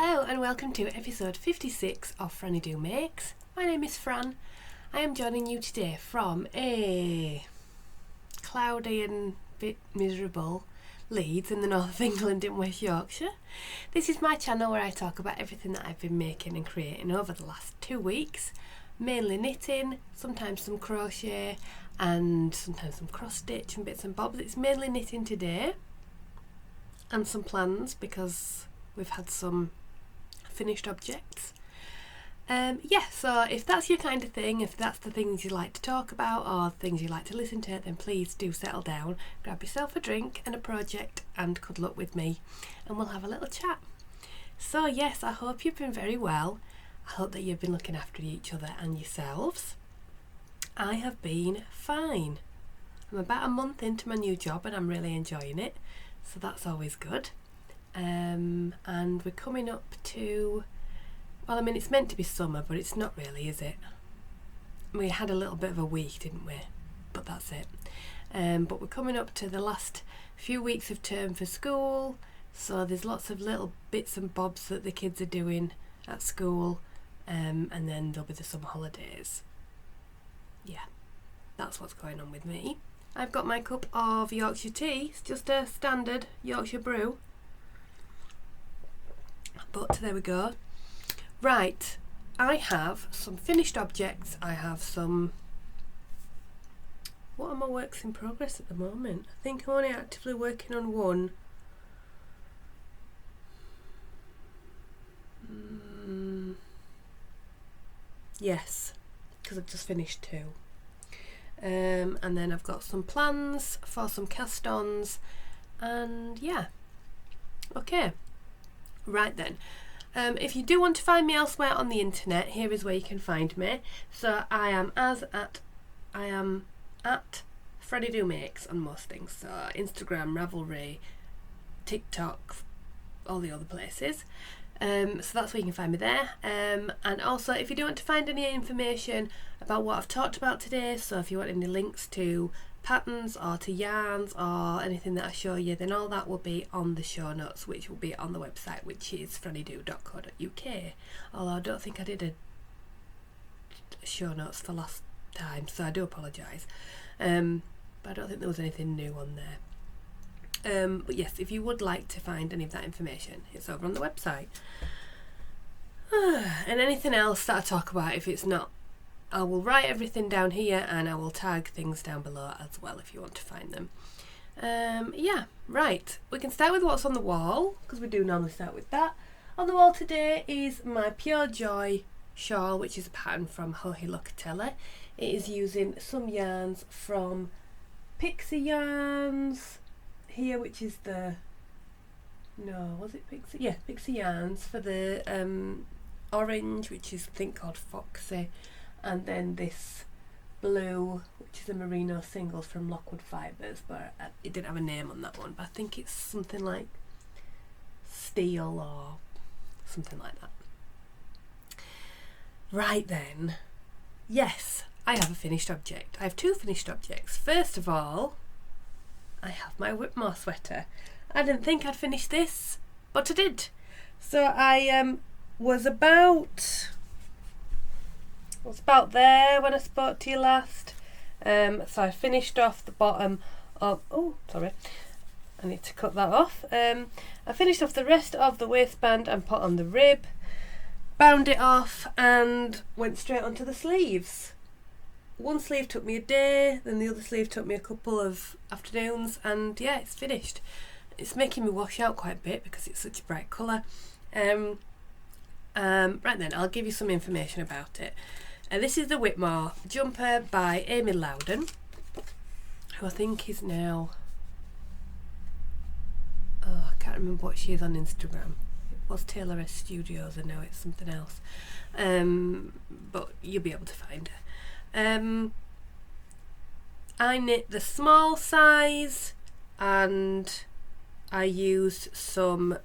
Hello and welcome to episode 56 of FrannyDoMakes. My name is Fran. I am joining you today from a cloudy and bit miserable Leeds in the north of England in West Yorkshire. This is my channel where I talk about everything that I've been making and creating over the last 2 weeks. Mainly knitting, sometimes some crochet and sometimes some cross stitch and bits and bobs. It's mainly knitting today and some plans because we've had some finished objects. So if that's your kind of thing, if that's the things you like to talk about or things you like to listen to, then please do settle down, grab yourself a drink and a project and cuddle up with me and we'll have a little chat. So yes, I hope you've been very well. I hope that you've been looking after each other and yourselves. I have been fine. I'm about a month into my new job and I'm really enjoying it, so that's always good. And we're coming up to, well, I mean, it's meant to be summer, but it's not really, is it? We had a little bit of a week, didn't we? But that's it. But we're coming up to the last few weeks of term for school, so there's lots of little bits and bobs that the kids are doing at school, and then there'll be the summer holidays. Yeah, that's what's going on with me. I've got my cup of Yorkshire tea. It's just a standard Yorkshire brew. But there we go. Right, I have some finished objects. I have some... What are my works in progress at the moment? I think I'm only actively working on one. Yes, because I've just finished two. And then I've got some plans for some cast-ons. And yeah. Okay. Right then, if you do want to find me elsewhere on the internet, here is where you can find me. So I am at FrannyDoMakes on most things. So Instagram, Ravelry, TikTok, all the other places. So that's where you can find me there. And also, if you do want to find any information about what I've talked about today, so if you want any links to patterns or to yarns or anything that I show you, then all that will be on the show notes, which will be on the website, which is frannydo.co.uk. Although I don't think I did a show notes for last time, so I do apologise. But I don't think there was anything new on there. But yes, if you would like to find any of that information, it's over on the website. And anything else that I talk about, if it's not, I will write everything down here and I will tag things down below as well if you want to find them. Yeah, right. We can start with what's on the wall, because we do normally start with that. On the wall today is my Pure Joy shawl, which is a pattern from Hygge. It is using some yarns from Pixie Yarns here, which is the... No, was it Pixie? Yeah, Pixie Yarns for the orange, which is I think called Foxy. And then this blue, which is a merino single from Lockwood Fibres, but it didn't have a name on that one, but I think it's something like Steel or something like that. Right then, yes, I have a finished object. I have two finished objects. First of all, I have my Whitmoor sweater. I didn't think I'd finish this, but I did. So I was about there when I spoke to you last. So I finished off the bottom of... Oh, sorry. I need to cut that off. I finished off the rest of the waistband and put on the rib, bound it off and went straight onto the sleeves. One sleeve took me a day, then the other sleeve took me a couple of afternoons, and yeah, it's finished. It's making me wash out quite a bit because it's such a bright colour. Right then, I'll give you some information about it. This is the Whitmoor jumper by Amy Loudon, who I think is now... Oh, I can't remember what she is on Instagram. It was Taylor S Studios and now it's something else. But you'll be able to find her. I knit the small size and I used some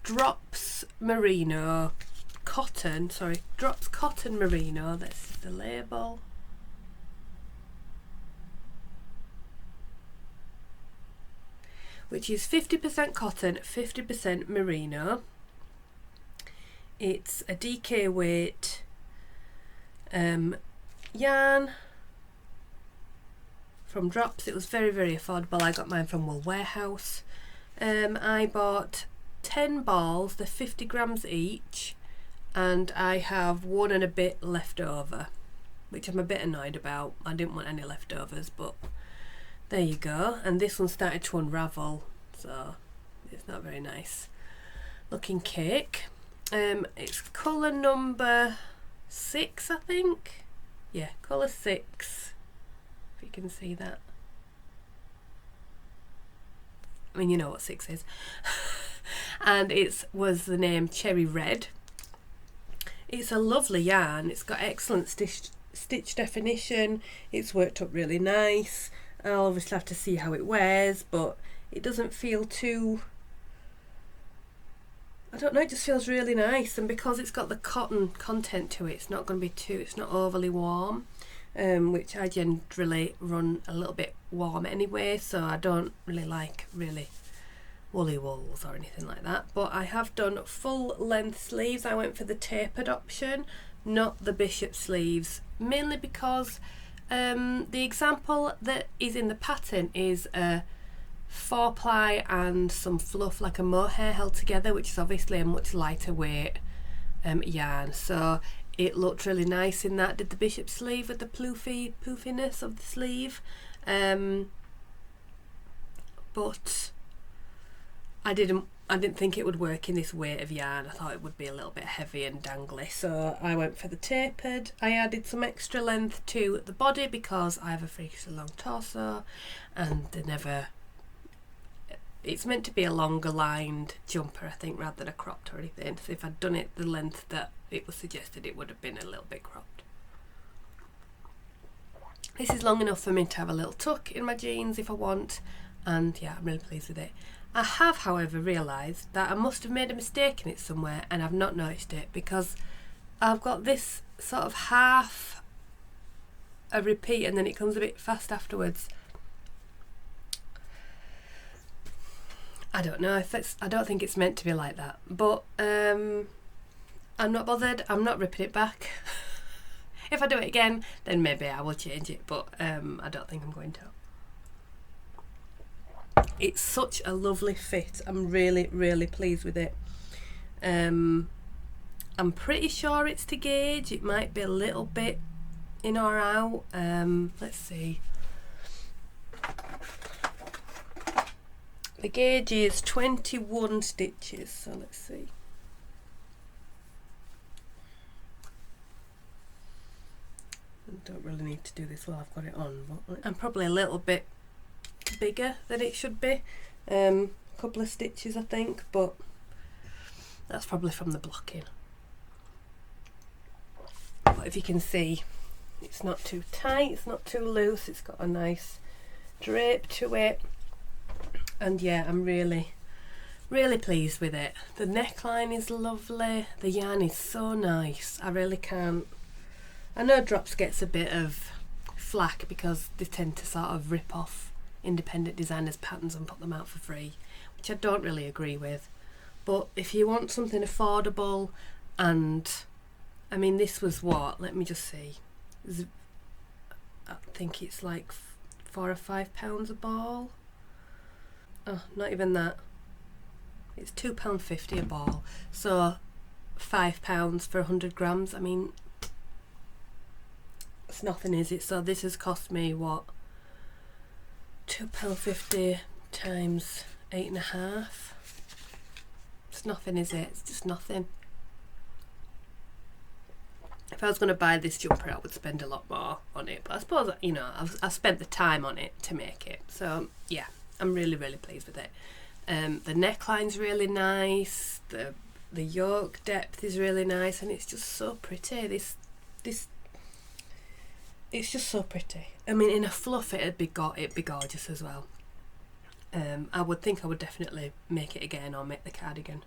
Drops Merino cotton, Drops Cotton Merino, this is the label. Which is 50% cotton, 50% merino. It's a DK weight yarn from Drops. It was very, very affordable. I got mine from Wool Warehouse. I bought 10 balls, they're 50 grams each, and I have 1 and a bit left over, which I'm a bit annoyed about. I didn't want any leftovers, but there you go. And this one started to unravel, so it's not very nice looking cake. It's colour number 6, I think. Yeah, colour 6, if you can see that. I mean, you know what 6 is. And it was the name Cherry Red. It's a lovely yarn. It's got excellent stitch definition. It's worked up really nice. I'll obviously have to see how it wears, but it doesn't feel too, I don't know, it just feels really nice. And because it's got the cotton content to it, it's not going to be too, it's not overly warm, which I generally run a little bit warm anyway, so I don't really like really woolly wools or anything like that. But I have done full length sleeves. I went for the tapered option, not the bishop sleeves, mainly because the example that is in the pattern is a 4-ply and some fluff, like a mohair held together, which is obviously a much lighter weight yarn, so it looked really nice in that. Did the bishop sleeve with the poofiness of the sleeve, but I didn't think it would work in this weight of yarn. I thought it would be a little bit heavy and dangly, so I went for the tapered. I added some extra length to the body because I have a freakishly long torso, and it's meant to be a longer lined jumper, I think, rather than a cropped or anything. So if I'd done it the length that it was suggested, it would have been a little bit cropped. This is long enough for me to have a little tuck in my jeans if I want, and yeah, I'm really pleased with it. I have, however, realised that I must have made a mistake in it somewhere, and I've not noticed it, because I've got this sort of half a repeat and then it comes a bit fast afterwards. I don't know if it's, I don't think it's meant to be like that, but I'm not bothered. I'm not ripping it back. If I do it again, then maybe I will change it, but I don't think I'm going to. It's such a lovely fit. I'm really, really pleased with it. I'm pretty sure it's to gauge. It might be a little bit in or out. Let's see. The gauge is 21 stitches, so let's see. I don't really need to do this while I've got it on, but I'm probably a little bit bigger than it should be. A couple of stitches, I think, but that's probably from the blocking. But if you can see, it's not too tight, it's not too loose, it's got a nice drape to it. And yeah, I'm really, really pleased with it. The neckline is lovely, the yarn is so nice. I really can't, I know Drops gets a bit of flack because they tend to sort of rip off independent designers' patterns and put them out for free, which I don't really agree with. But if you want something affordable, and I mean, this was what, let me just see, I think it's like £4 or £5 a ball. Oh, not even that. It's £2.50 a ball, so £5 for 100 grams. I mean, it's nothing, is it? So this has cost me what, £2.50 times 8.5. It's nothing, is it? It's just nothing. If I was going to buy this jumper, I would spend a lot more on it, but I suppose, you know, I've spent the time on it to make it, so yeah, I'm really, really pleased with it. The neckline's really nice, the yoke depth is really nice, and it's just so pretty. This it's just so pretty. I mean, in a fluff it'd be gorgeous as well. I would think I would definitely make it again, or make the cardigan.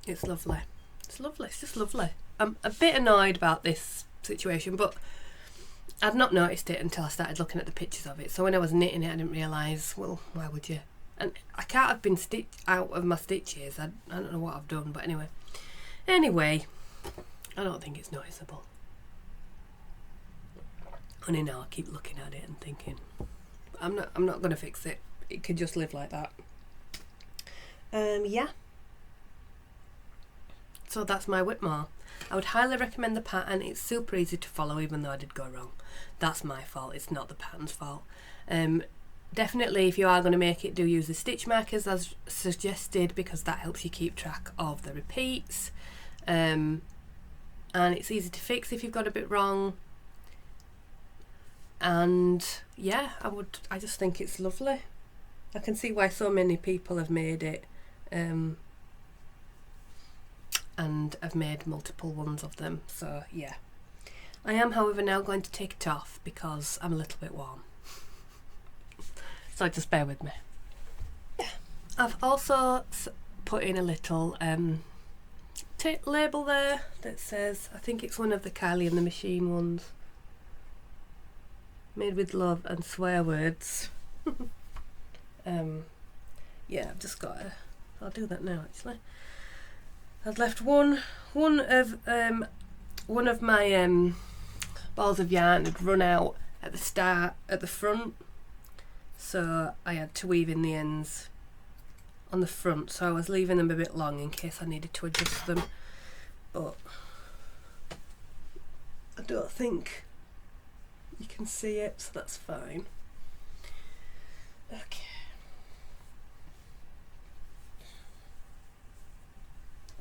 It's lovely. It's lovely. It's just lovely. I'm a bit annoyed about this situation, but I'd not noticed it until I started looking at the pictures of it. So when I was knitting it, I didn't realise, well, why would you? and I can't have been stitched out of my stitches. I don't know what I've done, but anyway, I don't think it's noticeable. Only now I keep looking at it and thinking, I'm not gonna fix it. It could just live like that. Yeah. So that's my Whitmoor. I would highly recommend the pattern. It's super easy to follow, even though I did go wrong. That's my fault. It's not the pattern's fault. Definitely, if you are going to make it, do use the stitch markers as suggested, because that helps you keep track of the repeats. And it's easy to fix if you've got a bit wrong. And yeah, I just think it's lovely. I can see why so many people have made it, and I've made multiple ones of them. So yeah, I am, however, now going to take it off because I'm a little bit warm. So just bear with me. Yeah, I've also put in a little label there that says, I think it's one of the Kylie and the Machine ones, made with love and swear words. Yeah, I've just got to, I'll do that now actually. I've left one of my balls of yarn had run out at the front, so I had to weave in the ends on the front, so I was leaving them a bit long in case I needed to adjust them, but I don't think you can see it, so that's fine. Okay.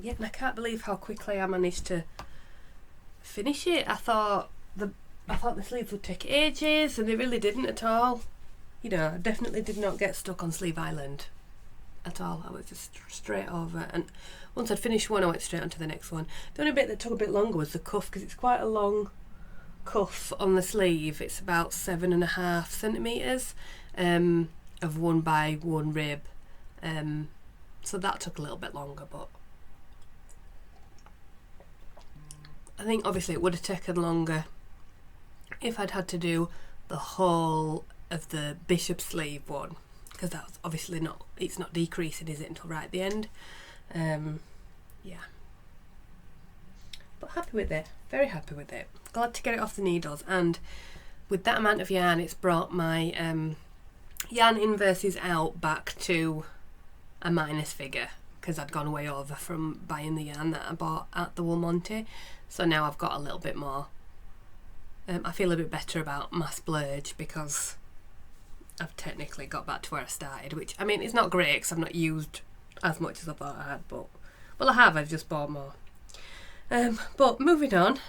Yeah, and I can't believe how quickly I managed to finish it. I thought the sleeves would take ages, and they really didn't at all. You know, I definitely did not get stuck on Sleeve Island at all. I was just straight over, and once I'd finished one I went straight on to the next one. The only bit that took a bit longer was the cuff, because it's quite a long cuff on the sleeve. It's about 7.5 centimetres of 1 by 1 rib, so that took a little bit longer, but I think obviously it would have taken longer if I'd had to do the whole of the bishop sleeve one, because that's obviously not, it's not decreasing, is it, until right at the end. Yeah, but happy with it, very happy with it. Glad to get it off the needles, and with that amount of yarn it's brought my yarn in versus out back to a minus figure, because I'd gone way over from buying the yarn that I bought at the Wool Monty. So now I've got a little bit more, I feel a bit better about my splurge, because I've technically got back to where I started, which, I mean, it's not great because I've not used as much as I thought I had, but, well, I have, I've just bought more. But moving on,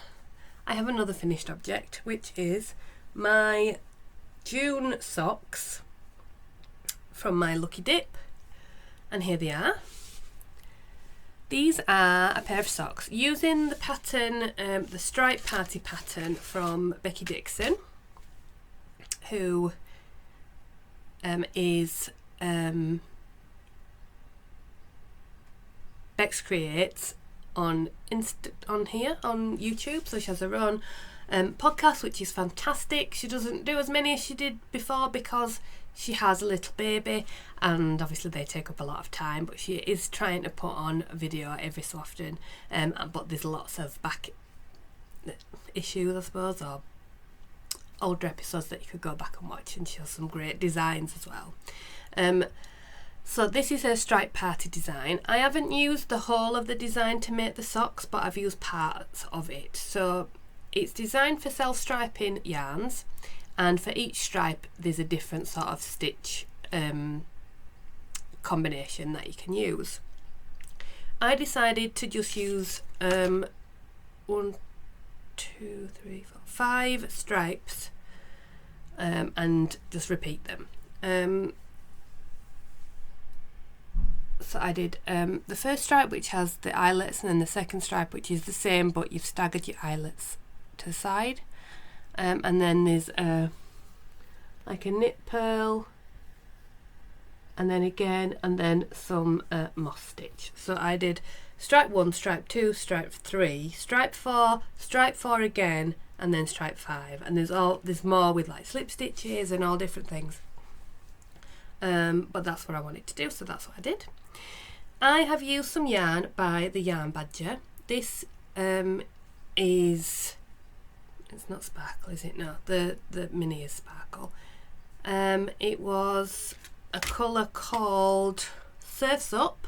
I have another finished object, which is my June socks from my Lucky Dip, and here they are. These are a pair of socks using the pattern, the Stripe Party pattern from Becky Dixon, who is Bex Creates on here on YouTube. So she has her own podcast, which is fantastic. She doesn't do as many as she did before because she has a little baby, and obviously they take up a lot of time, but she is trying to put on a video every so often, but there's lots of back issues, I suppose, or older episodes that you could go back and watch, and she has some great designs as well. So this is her Stripe Party design. I haven't used the whole of the design to make the socks, but I've used parts of it. So it's designed for self-striping yarns, and for each stripe there's a different sort of stitch combination that you can use. I decided to just use 1, 2, 3, 4, 5 stripes and just repeat them. So I did the first stripe, which has the eyelets, and then the second stripe, which is the same but you've staggered your eyelets to the side, and then there's like a knit purl, and then again, and then some moss stitch. So I did stripe 1, stripe 2, stripe 3, stripe 4, stripe 4 again, and then stripe 5, and there's more with like slip stitches and all different things. but that's what I wanted to do, so that's what I did. I have used some yarn by the Yarn Badger. This is, it's not sparkle, is it? No, the mini is sparkle. It was a colour called Surf's Up.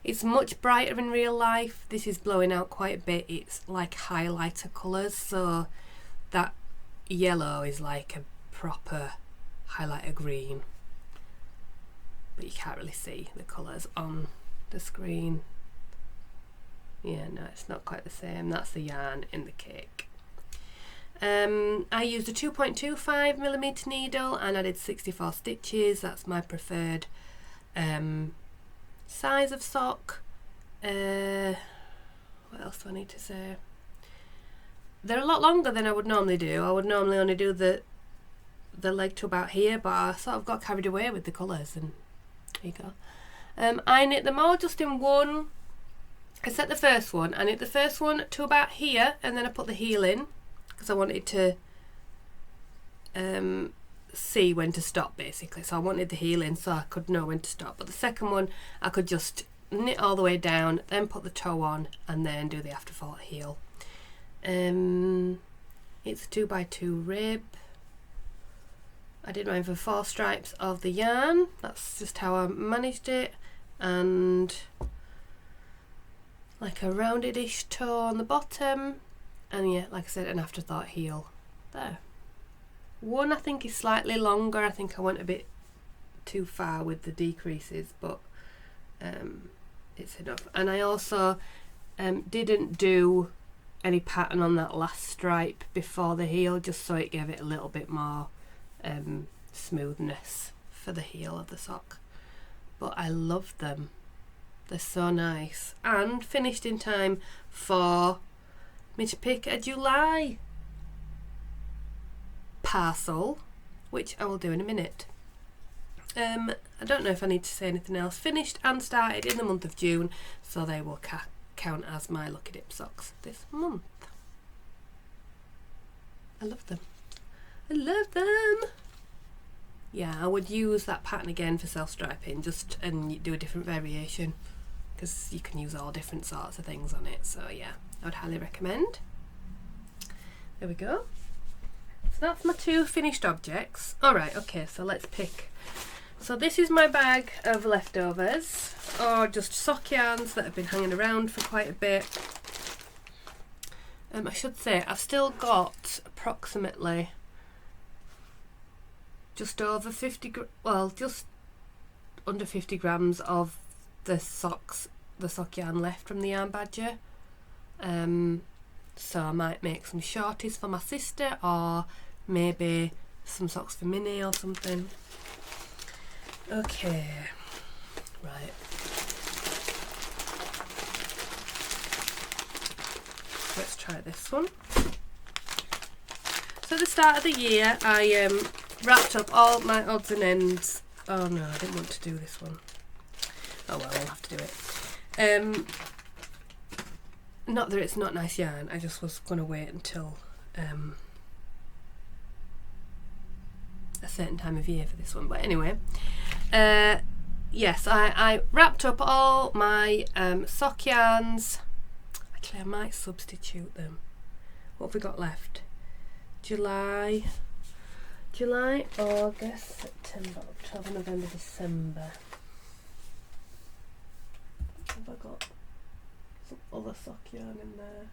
It's much brighter in real life. This is blowing out quite a bit. It's like highlighter colours, so that yellow is like a proper highlighter green, but you can't really see the colours on the screen. Yeah, no, it's not quite the same. That's the yarn in the cake. I used a 2.25mm needle and I did 64 stitches. That's my preferred size of sock. What else do I need to say? They're a lot longer than I would normally do. I would normally only do the leg to about here, but I sort of got carried away with the colours, and there you go. I knit them all just in one. I set the first one, I knit the first one to about here, and then I put the heel in because I wanted to see when to stop, basically. So I wanted the heel in so I could know when to stop. But the second one I could just knit all the way down, then put the toe on, and then do the afterthought heel. It's a 2x2 rib. I did mine for 4 stripes of the yarn. That's just how I managed it, and like a rounded-ish toe on the bottom, and yeah, like I said, an afterthought heel there. One I think is slightly longer. I think I went a bit too far with the decreases, but it's enough. And I also didn't do any pattern on that last stripe before the heel, just so it gave it a little bit more smoothness for the heel of the sock. But I love them. They're so nice, and finished in time for me to pick a July parcel, which I will do in a minute. I don't know if I need to say anything else. Finished and started in the month of June, so they will count as my Lucky Dip socks this month. I love them. I love them. Yeah, I would use that pattern again for self-striping, and do a different variation, because you can use all different sorts of things on it. So yeah, I would highly recommend. There we go. So that's my 2 finished objects. Alright, okay, so let's pick. So this is my bag of leftovers, or just sock yarns that have been hanging around for quite a bit. I should say I've still got approximately just over 50, just under 50 grams of the sock yarn left from the Yarn Badger. So I might make some shorties for my sister, or maybe some socks for Minnie or something. Okay, right. Let's try this one. So at the start of the year, I wrapped up all my odds and ends. Oh no, I didn't want to do this one. Oh well, I'll have to do it. Not that it's not nice yarn, I just was going to wait until a certain time of year for this one. But anyway, yes, I wrapped up all my sock yarns. Actually, I might substitute them. What have we got left? July, August, September, October, November, December. Have I got some other sock yarn in there?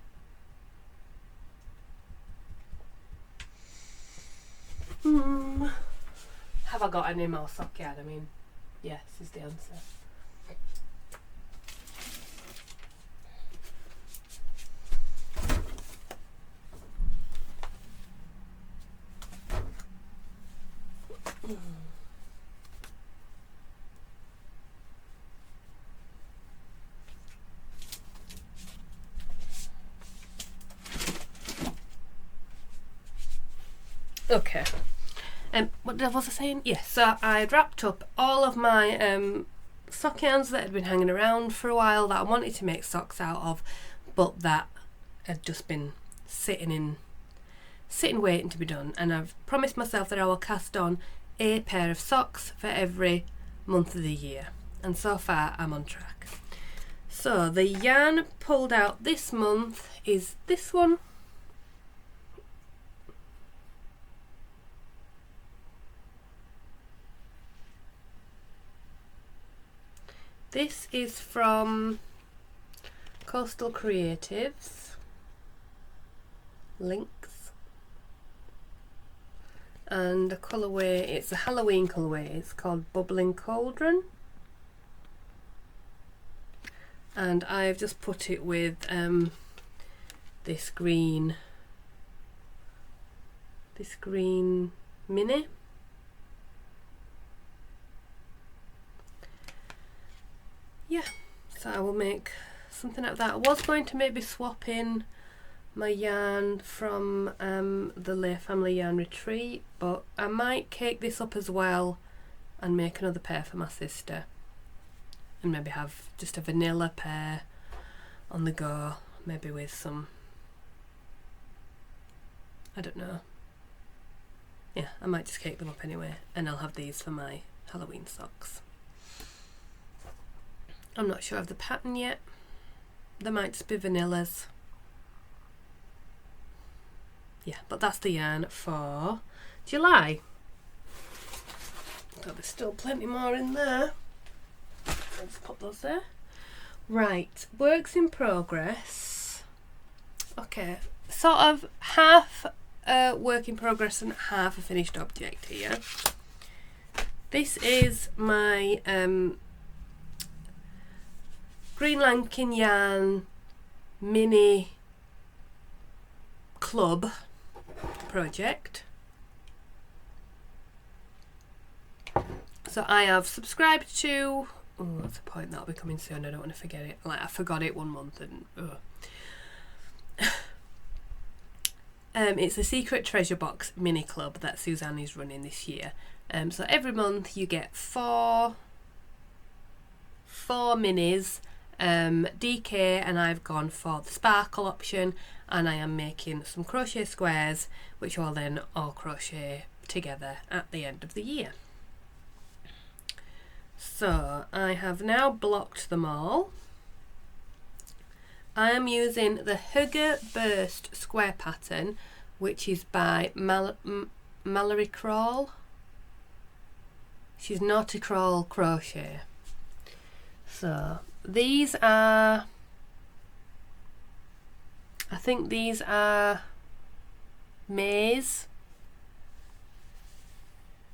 Have I got any more sock yarn? I mean, yes is the answer. Okay. What was I saying? Yes, so I'd wrapped up all of my sock yarns that had been hanging around for a while that I wanted to make socks out of, but that had just been sitting waiting to be done. And I've promised myself that I will cast on a pair of socks for every month of the year, and so far I'm on track. So the yarn pulled out this month is this one. This is from Coastal Creatives, Links, and the colourway, it's a Halloween colourway, it's called Bubbling Cauldron, and I've just put it with this green mini. Yeah, so I will make something like that. I was going to maybe swap in my yarn from the Lay Family Yarn Retreat, but I might cake this up as well and make another pair for my sister, and maybe have just a vanilla pair on the go, maybe with some, I don't know. Yeah, I might just cake them up anyway, and I'll have these for my Halloween socks. I'm not sure of the pattern yet. There might just be vanillas. Yeah, but that's the yarn for July. So there's still plenty more in there. Let's put those there. Right, works in progress. Okay, sort of half a work in progress and half a finished object here. This is my Green Lankin Yarn mini club project. So I have subscribed to, oh, that's a point that'll be coming soon, I don't want to forget it. Like, I forgot it 1 month and it's a Secret Treasure Box mini club that Suzanne is running this year. So every month you get four minis. DK and I've gone for the sparkle option, and I am making some crochet squares which I'll then all crochet together at the end of the year. So I have now blocked them all. I am using the Hygge Burst square pattern, which is by Mallory Crawl. She's Naughty Crawl Crochet. So these are, I think these are maize,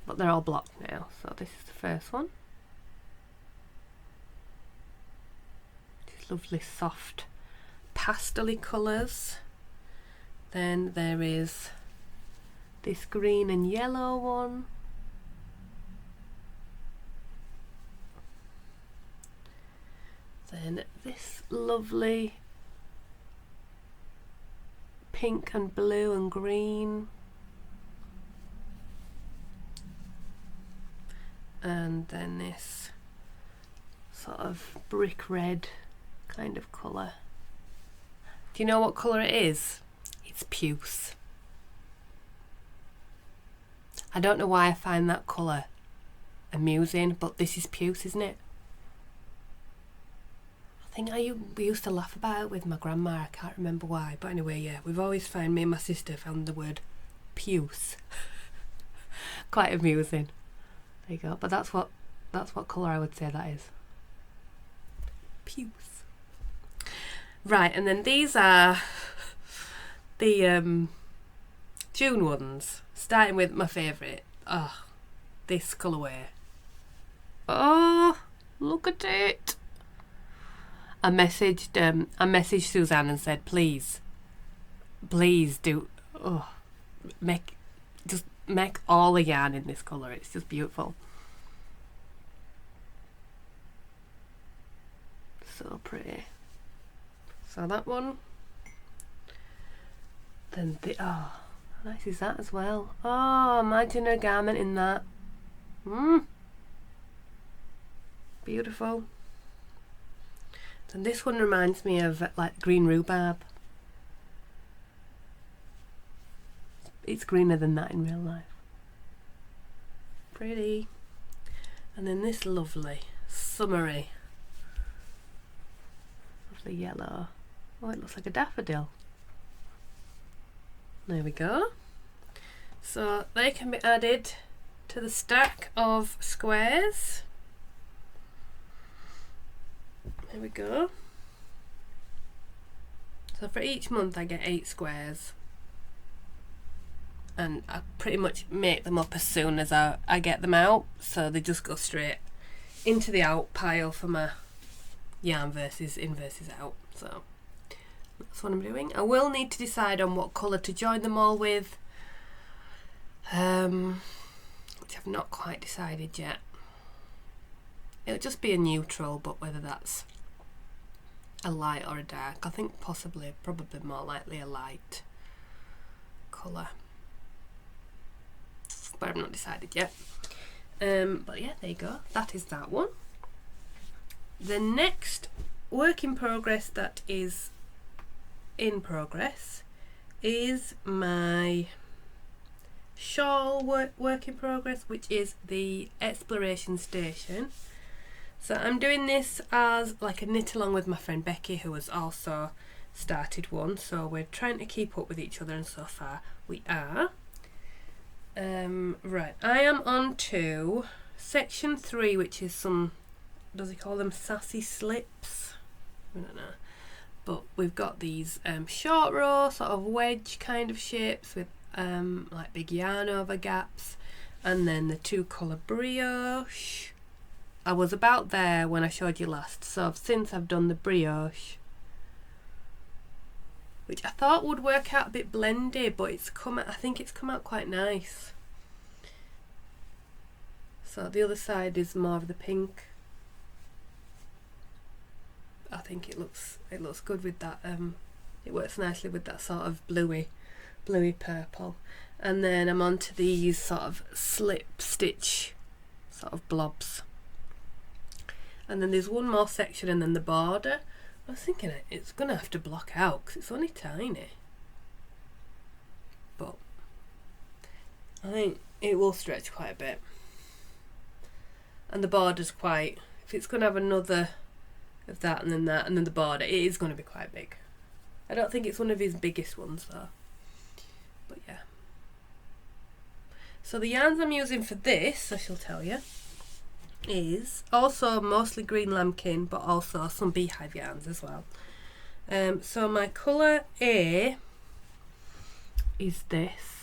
but they're all blocked now. So this is the first one. These lovely soft pastel-y colours. Then there is this green and yellow one. Then this lovely pink and blue and green. And then this sort of brick red kind of colour. Do you know what colour it is? It's puce. I don't know why I find that colour amusing, but this is puce, isn't it? I think we used to laugh about it with my grandma, I can't remember why, but anyway, yeah, we've always found, me and my sister found the word puce quite amusing. There you go, but that's what colour I would say that is. Puce. Right, and then these are the June ones, starting with my favourite. Oh, this colourway. Oh, look at it. I messaged Suzanne and said, please do, make all the yarn in this colour. It's just beautiful. So pretty. So that one. Then how nice is that as well? Oh, imagine a garment in that. Beautiful. And this one reminds me of like green rhubarb. It's greener than that in real life. pretty. And then this lovely summery, lovely yellow. Oh, it looks like a daffodil. There we go. So they can be added to the stack of squares. There we go. So for each month I get 8 squares. And I pretty much make them up as soon as I get them out, so they just go straight into the out pile for my yarn versus in versus out. So that's what I'm doing. I will need to decide on what colour to join them all with, which I've not quite decided yet. It'll just be a neutral, but whether that's a light or a dark, I think probably more likely a light colour. But I've not decided yet. But yeah, there you go. That is that one. The next work in progress that is in progress is my shawl work in progress, which is the exploration station. So I'm doing this as like a knit along with my friend Becky, who has also started one. So we're trying to keep up with each other, and so far we are. Right, I am on to section 3, which is some, does he call them sassy slips? I don't know. But we've got these short row, sort of wedge kind of shapes with like big yarn over gaps, and then the 2 colour brioche. I was about there when I showed you last, so since I've done the brioche, which I thought would work out a bit blendy, but I think it's come out quite nice. So the other side is more of the pink. I think it looks good with that. It works nicely with that sort of bluey purple. And then I'm onto these sort of slip stitch sort of blobs. And then there's one more section, and then the border. I was thinking it's going to have to block out because it's only tiny. But I think it will stretch quite a bit. And the border's quite, if it's going to have another of that and then the border, it is going to be quite big. I don't think it's one of his biggest ones though. But yeah. So the yarns I'm using for this, I shall tell you, is also mostly green lambkin, but also some beehive yarns as well. So my colour A is this.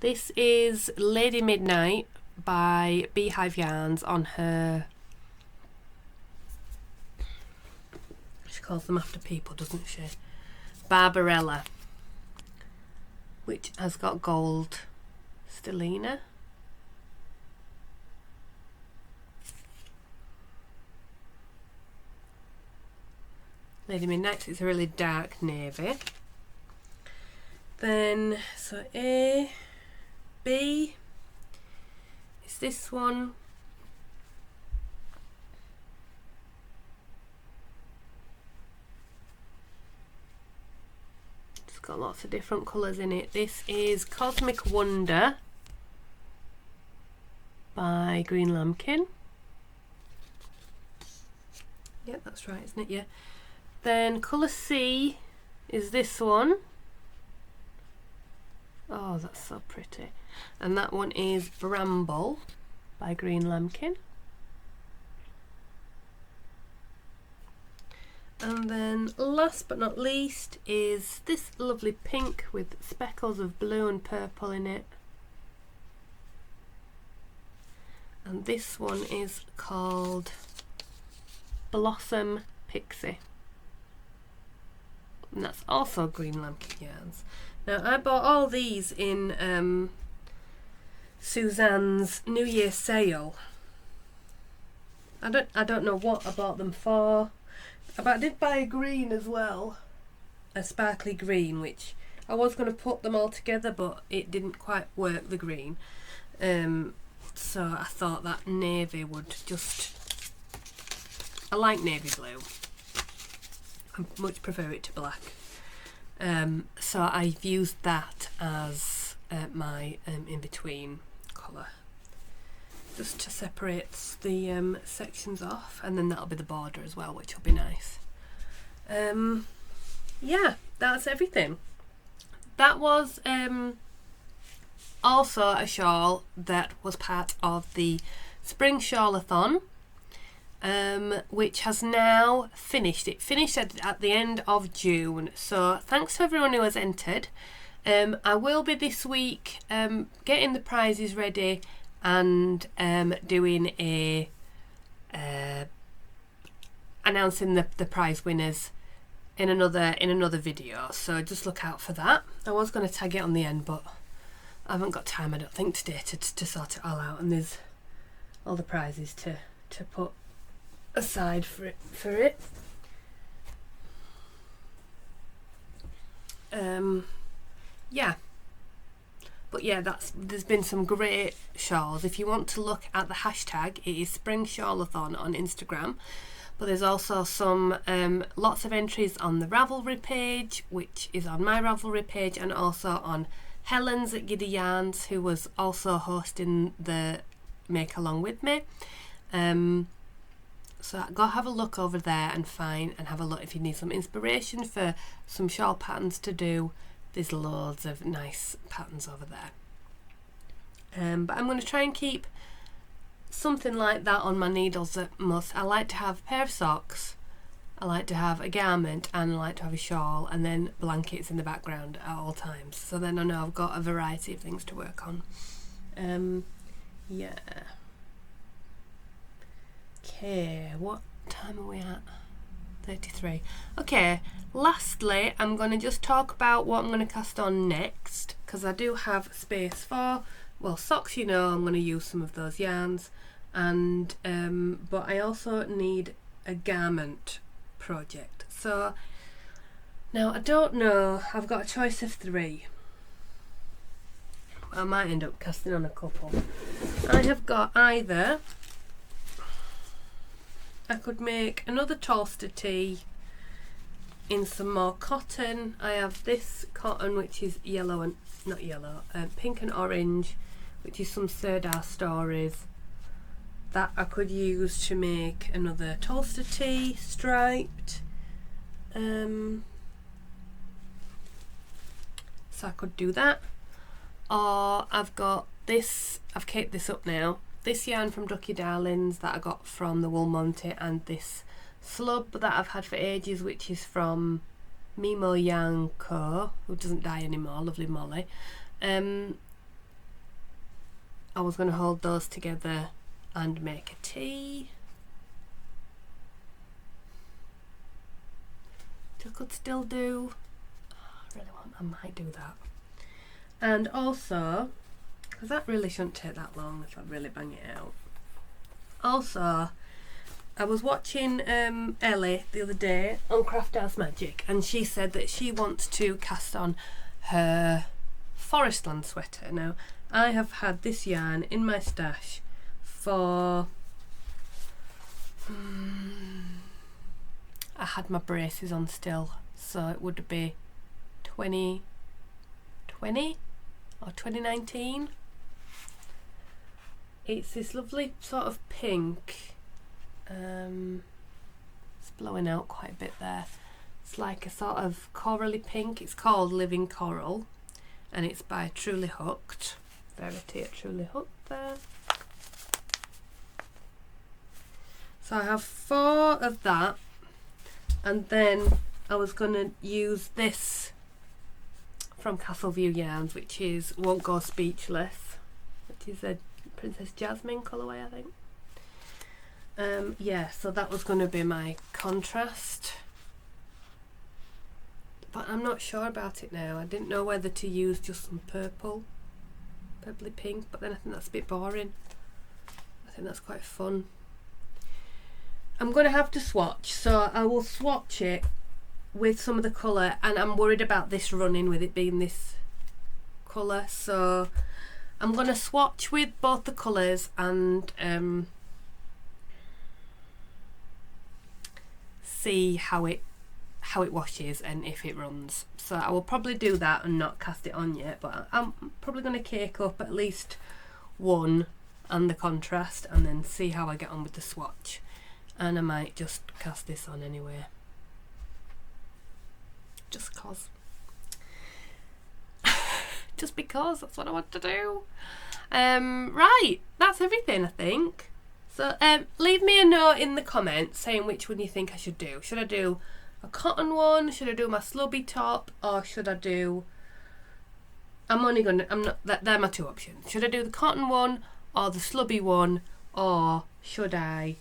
This is Lady Midnight by Beehive Yarns on her, she calls them after people, doesn't she? Barbarella, which has got gold stellina. Lady Midnight is a really dark navy. Then, so A, B is this one. It's got lots of different colours in it. This is Cosmic Wonder by Green Lambkin. Yep, that's right, isn't it? Yeah. Then colour C is this one. Oh, that's so pretty. And that one is Bramble by Green Lambkin. And then last but not least is this lovely pink with speckles of blue and purple in it. And this one is called Blossom Pixie. And that's also Green Lambkin yarns. Now I bought all these in Suzanne's New Year sale. I don't know what I bought them for. I did buy a green as well, a sparkly green, which I was going to put them all together, but it didn't quite work, the green. So I thought that navy would just, I like navy blue. I much prefer it to black. So I've used that as my in-between colour, just to separate the sections off, and then that'll be the border as well, which will be nice. Yeah, that's everything. That was also a shawl that was part of the Spring Shawlathon, which has now finished. It finished at the end of June, so thanks to everyone who has entered. I will be this week getting the prizes ready and doing a announcing the prize winners in another video, so just look out for that. I was going to tag it on the end, but I haven't got time, I don't think, today to sort it all out, and there's all the prizes to put aside for it. Yeah, but yeah, there's been some great shawls. If you want to look at the hashtag, it is Spring Shawlathon on Instagram. But there's also some lots of entries on the Ravelry page, which is on my Ravelry page, and also on Helen's at Giddy Yarns, who was also hosting the Make Along with me. So go have a look over there and have a look if you need some inspiration for some shawl patterns to do. There's loads of nice patterns over there. But I'm going to try and keep something like that on my needles at most. I like to have a pair of socks, I like to have a garment, and I like to have a shawl, and then blankets in the background at all times, so then I know I've got a variety of things to work on. Yeah. Okay, what time are we at? 33. Okay, lastly, I'm going to just talk about what I'm going to cast on next, because I do have space for, well, socks, you know, I'm going to use some of those yarns, and but I also need a garment project. So now I don't know, I've got a choice of 3. I might end up casting on a couple. I have got either, I could make another toaster tee in some more cotton. I have this cotton, which is yellow and not yellow, pink and orange, which is some Serdar Stories, that I could use to make another toaster tee striped. So I could do that. Or I've got this, I've caked this up now, this yarn from Ducky Darlings that I got from the Wool Monty, and this slub that I've had for ages, which is from Mimo Yarn Co, who doesn't die anymore, lovely Molly. I was going to hold those together and make a tee. Which I could still do. I really want, I might do that. And also, because that really shouldn't take that long if I really bang it out. Also, I was watching Ellie the other day on Craft House Magic, and she said that she wants to cast on her Forestland sweater. Now, I have had this yarn in my stash for I had my braces on still, so it would be 2020 or 2019. It's this lovely sort of pink, it's blowing out quite a bit there. It's like a sort of corally pink. It's called Living Coral, and it's by Truly Hooked. Verity at Truly Hooked there. So I have 4 of that, and then I was going to use this from Castleview Yarns, which is Won't Go Speechless, which is a Princess Jasmine colourway, I think. Yeah, so that was going to be my contrast, but I'm not sure about it now. I didn't know whether to use just some purpley pink, but then I think that's a bit boring. I think that's quite fun. I'm going to have to swatch, so I will swatch it with some of the colour, and I'm worried about this running with it being this colour, so I'm going to swatch with both the colours and see how how it washes and if it runs. So I will probably do that and not cast it on yet, but I'm probably going to cake up at least one and the contrast and then see how I get on with the swatch. And I might just cast this on anyway, just cause. Just because that's what I want to do. Right, that's everything I think. So leave me a note in the comments saying which one you think I should do. Should I do a cotton one? Should I do my slubby top? Or should I do... they're my two options. Should I do the cotton one or the slubby one? Or should I...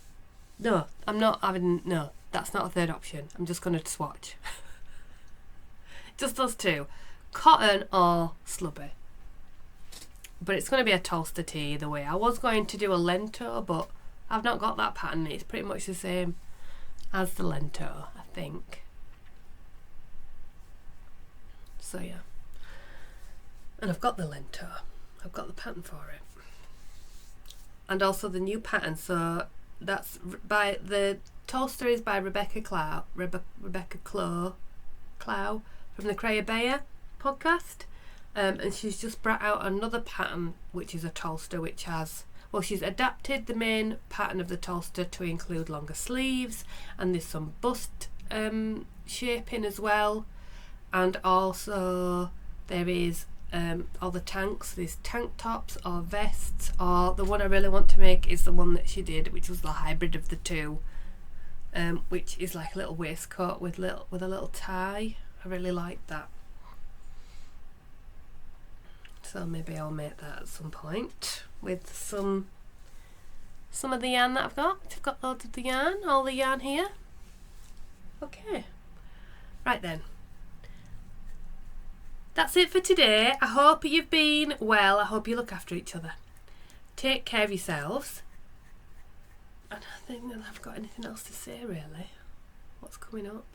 No, I'm not having... No, that's not a third option. I'm just going to swatch. Just those two. Cotton or slubby. But it's going to be a Tolster tee either way. I was going to do a lento, but I've not got that pattern. It's pretty much the same as the lento, I think. So yeah. And I've got the lento. I've got the pattern for it. And also the new pattern. So that's by the Tolster is by Rebecca Clow from the Crochet Bayer podcast, and she's just brought out another pattern which is a Tolster, which has, well, she's adapted the main pattern of the Tolster to include longer sleeves, and there's some bust shaping as well, and also there is all the tanks, there's tank tops or vests, or the one I really want to make is the one that she did, which was the hybrid of the two, which is like a little waistcoat with a little tie. I really like that. So maybe I'll make that at some point with some of the yarn that I've got. I've got loads of the yarn, all the yarn here. Okay. Right then. That's it for today. I hope you've been well. I hope you look after each other. Take care of yourselves. I don't think that I've got anything else to say really. What's coming up?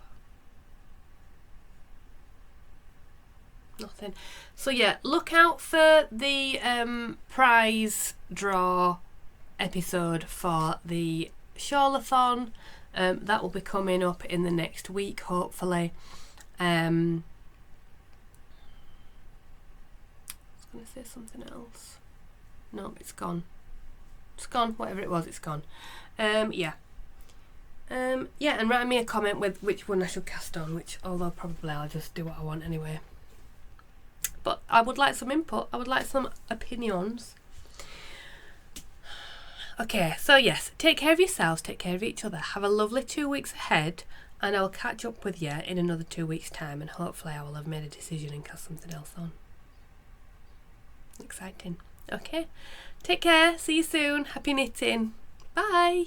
Nothing. So yeah, look out for the prize draw episode for the Shawlathon. That will be coming up in the next week, hopefully. I was going to say something else. No, it's gone. It's gone. Whatever it was, it's gone. Yeah. Yeah, and write me a comment with which one I should cast on, which, although probably I'll just do what I want anyway. But I would like some input. I would like some opinions. Okay, so yes, take care of yourselves, take care of each other. Have a lovely 2 weeks ahead, and I'll catch up with you in another 2 weeks' time, and hopefully I will have made a decision and cast something else on. Exciting. Okay, take care. See you soon. Happy knitting. Bye.